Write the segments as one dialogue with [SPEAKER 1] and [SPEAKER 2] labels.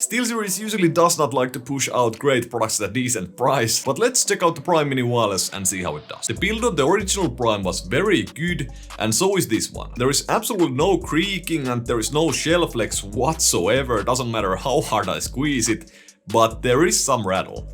[SPEAKER 1] SteelSeries usually does not like to push out great products at a decent price, but let's check out the Prime Mini Wireless and see how it does. The build of the original Prime was very good, and so is this one. There is absolutely no creaking and there is no shelf flex whatsoever, doesn't matter how hard I squeeze it, but there is some rattle.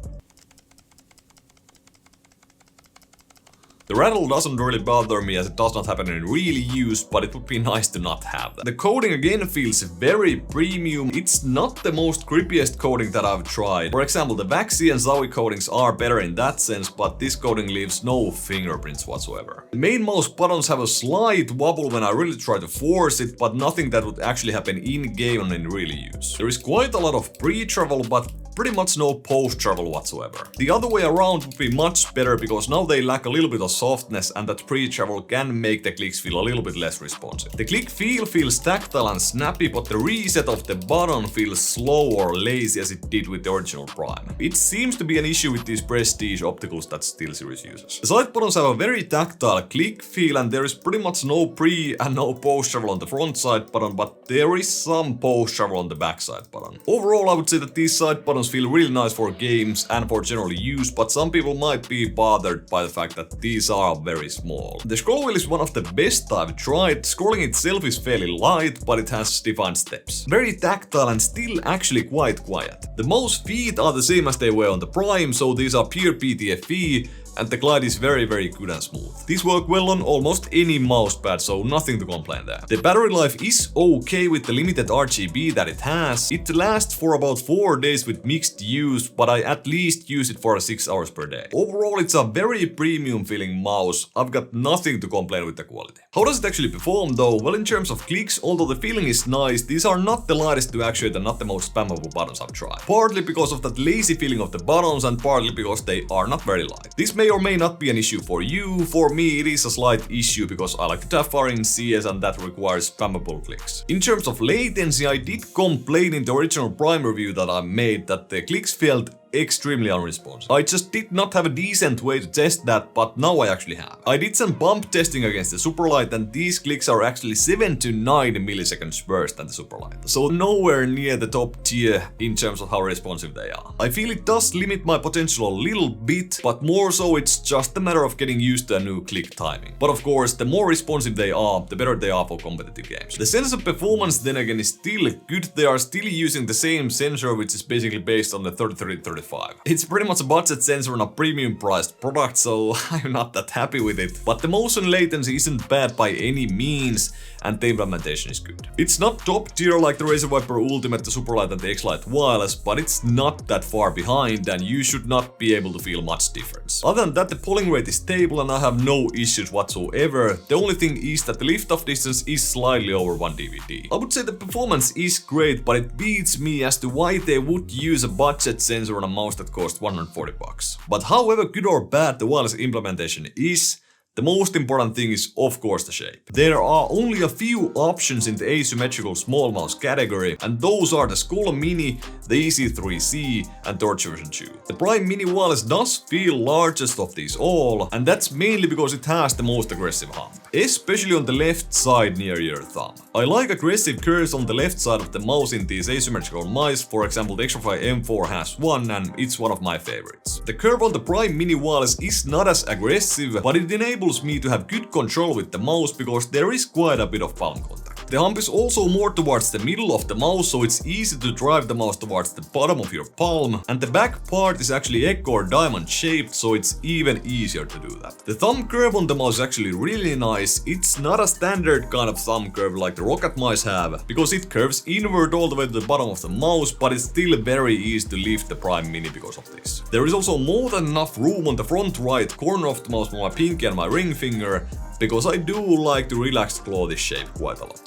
[SPEAKER 1] The rattle doesn't really bother me as it does not happen in real use, but it would be nice to not have that. The coating again feels very premium. It's not the most grippiest coating that I've tried. For example, the Waxy and Zowie coatings are better in that sense, but this coating leaves no fingerprints whatsoever. The main mouse buttons have a slight wobble when I really try to force it, but nothing that would actually happen in-game and in real use. There is quite a lot of pre-travel, but pretty much no post-travel whatsoever. The other way around would be much better because now they lack a little bit of softness and that pre-travel can make the clicks feel a little bit less responsive. The click feel feels tactile and snappy, but the reset of the button feels slow or lazy as it did with the original Prime. It seems to be an issue with these prestige opticals that SteelSeries uses. The side buttons have a very tactile click feel and there is pretty much no pre and no post-travel on the front side button, but there is some post-travel on the back side button. Overall, I would say that these side buttons feel really nice for games and for general use, but some people might be bothered by the fact that these are very small. The scroll wheel is one of the best I've tried. Scrolling itself is fairly light, but it has defined steps. Very tactile and still actually quite quiet. The mouse feet are the same as they were on the Prime, so these are pure PTFE, and the glide is very good and smooth. These work well on almost any mousepad, so nothing to complain there. The battery life is okay with the limited RGB that it has. It lasts for about 4 days with mixed use, but I at least use it for 6 hours per day. Overall, it's a very premium feeling mouse. I've got nothing to complain with the quality. How does it actually perform though? Well, in terms of clicks, although the feeling is nice, these are not the lightest to actuate and not the most spammable buttons I've tried. Partly because of that lazy feeling of the buttons and partly because they are not very light. This may or may not be an issue for you. For me, it is a slight issue because I like to tap far in CS and that requires spammable clicks. In terms of latency, I did complain in the original Prime review that I made that the clicks felt extremely unresponsive. I just did not have a decent way to test that, but now I actually have. I did some bump testing against the Superlight and these clicks are actually 7 to 9 milliseconds worse than the Superlight. So nowhere near the top tier in terms of how responsive they are. I feel it does limit my potential a little bit, but more so it's just a matter of getting used to a new click timing. But of course, the more responsive they are, the better they are for competitive games. The sensor performance then again is still good. They are still using the same sensor, which is basically based on the 3335. It's pretty much a budget sensor on a premium priced product, so I'm not that happy with it. But the motion latency isn't bad by any means, and the implementation is good. It's not top tier like the Razer Viper Ultimate, the Superlight and the X-Lite Wireless, but it's not that far behind and you should not be able to feel much difference. Other than that, the polling rate is stable and I have no issues whatsoever. The only thing is that the lift-off distance is slightly over 1 DVD. I would say the performance is great, but it beats me as to why they would use a budget sensor on a mouse that cost $140. But however good or bad the wireless implementation is, the most important thing is of course the shape. There are only a few options in the asymmetrical small mouse category, and those are the Skull Mini, the EC3C and Torch version 2. The Prime Mini Wireless does feel largest of these all, and that's mainly because it has the most aggressive hump, especially on the left side near your thumb. I like aggressive curves on the left side of the mouse in these asymmetrical mice. For example, the Xtrfy M4 has one and it's one of my favorites. The curve on the Prime Mini Wireless is not as aggressive, but it enables me to have good control with the mouse because there is quite a bit of palm contact. The hump is also more towards the middle of the mouse, so it's easy to drive the mouse towards the bottom of your palm, and the back part is actually egg or diamond shaped, so it's even easier to do that. The thumb curve on the mouse is actually really nice. It's not a standard kind of thumb curve like the Rocket mice have, because it curves inward all the way to the bottom of the mouse, but it's still very easy to lift the Prime Mini because of this. There is also more than enough room on the front right corner of the mouse for my pinky and my ring finger, because I do like to relax claw this shape quite a lot.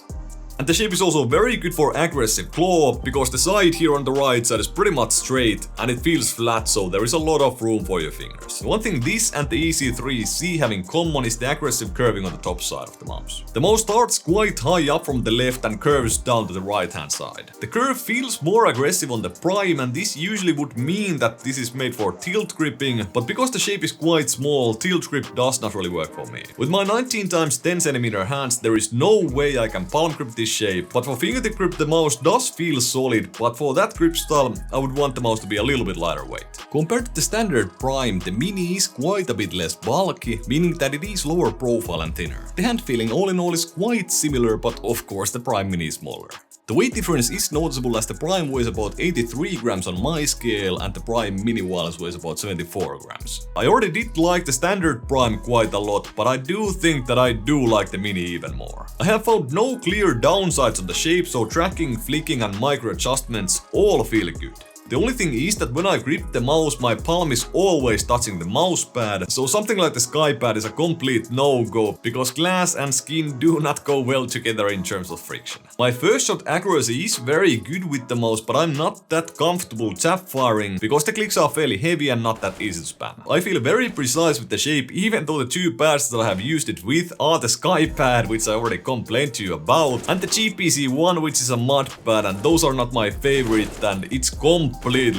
[SPEAKER 1] And the shape is also very good for aggressive claw, because the side here on the right side is pretty much straight and it feels flat, so there is a lot of room for your fingers. One thing this and the EC3C have in common is the aggressive curving on the top side of the mouse. The mouse starts quite high up from the left and curves down to the right hand side. The curve feels more aggressive on the Prime, and this usually would mean that this is made for tilt gripping, but because the shape is quite small, tilt grip does not really work for me. With my 19x10cm hands, there is no way I can palm grip this this shape, but for fingertip grip the mouse does feel solid, but for that grip style I would want the mouse to be a little bit lighter weight. Compared to the standard Prime, the Mini is quite a bit less bulky, meaning that it is lower profile and thinner. The hand feeling all in all is quite similar, but of course the Prime Mini is smaller. The weight difference is noticeable as the Prime weighs about 83 grams on my scale and the Prime Mini Wireless weighs about 74 grams. I already did like the standard Prime quite a lot, but I do think that I do like the Mini even more. I have found no clear downsides on the shape, so tracking, flicking and micro adjustments all feel good. The only thing is that when I grip the mouse, my palm is always touching the mouse pad, so something like the SkyPad is a complete no-go, because glass and skin do not go well together in terms of friction. My first shot accuracy is very good with the mouse, but I'm not that comfortable tap firing, because the clicks are fairly heavy and not that easy to spam. I feel very precise with the shape, even though the two pads that I have used it with are the SkyPad, which I already complained to you about, and the GPC one, which is a mud pad, and those are not my favorite, and it's completely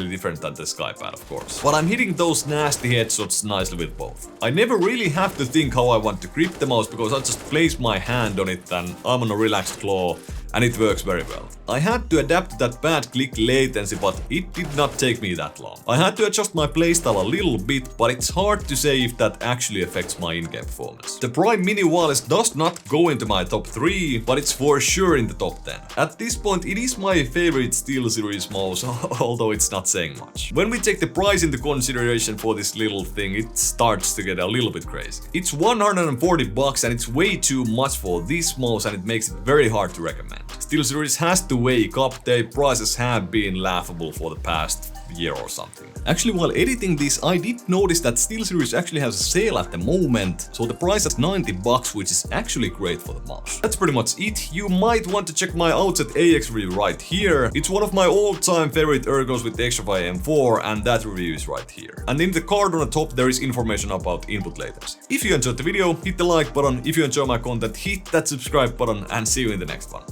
[SPEAKER 1] different than the SkyPad, of course. But I'm hitting those nasty headshots nicely with both. I never really have to think how I want to grip the mouse, because I just place my hand on it and I'm on a relaxed claw, and it works very well. I had to adapt to that bad click latency, but it did not take me that long. I had to adjust my playstyle a little bit, but it's hard to say if that actually affects my in-game performance. The Prime Mini Wireless does not go into my top 3, but it's for sure in the top 10. At this point, it is my favorite SteelSeries mouse, although it's not saying much. When we take the price into consideration for this little thing, it starts to get a little bit crazy. It's 140 bucks and it's way too much for this mouse, and it makes it very hard to recommend. SteelSeries has to wake up, their prices have been laughable for the past year or something. Actually, while editing this, I did notice that SteelSeries actually has a sale at the moment, so the price is 90 bucks, which is actually great for the mouse. That's pretty much it. You might want to check my Outset AX review right here. It's one of my all-time favorite ergos with the XTRFY M4, and that review is right here. And in the card on the top there is information about input latency. If you enjoyed the video, hit the like button. If you enjoy my content, hit that subscribe button, and see you in the next one.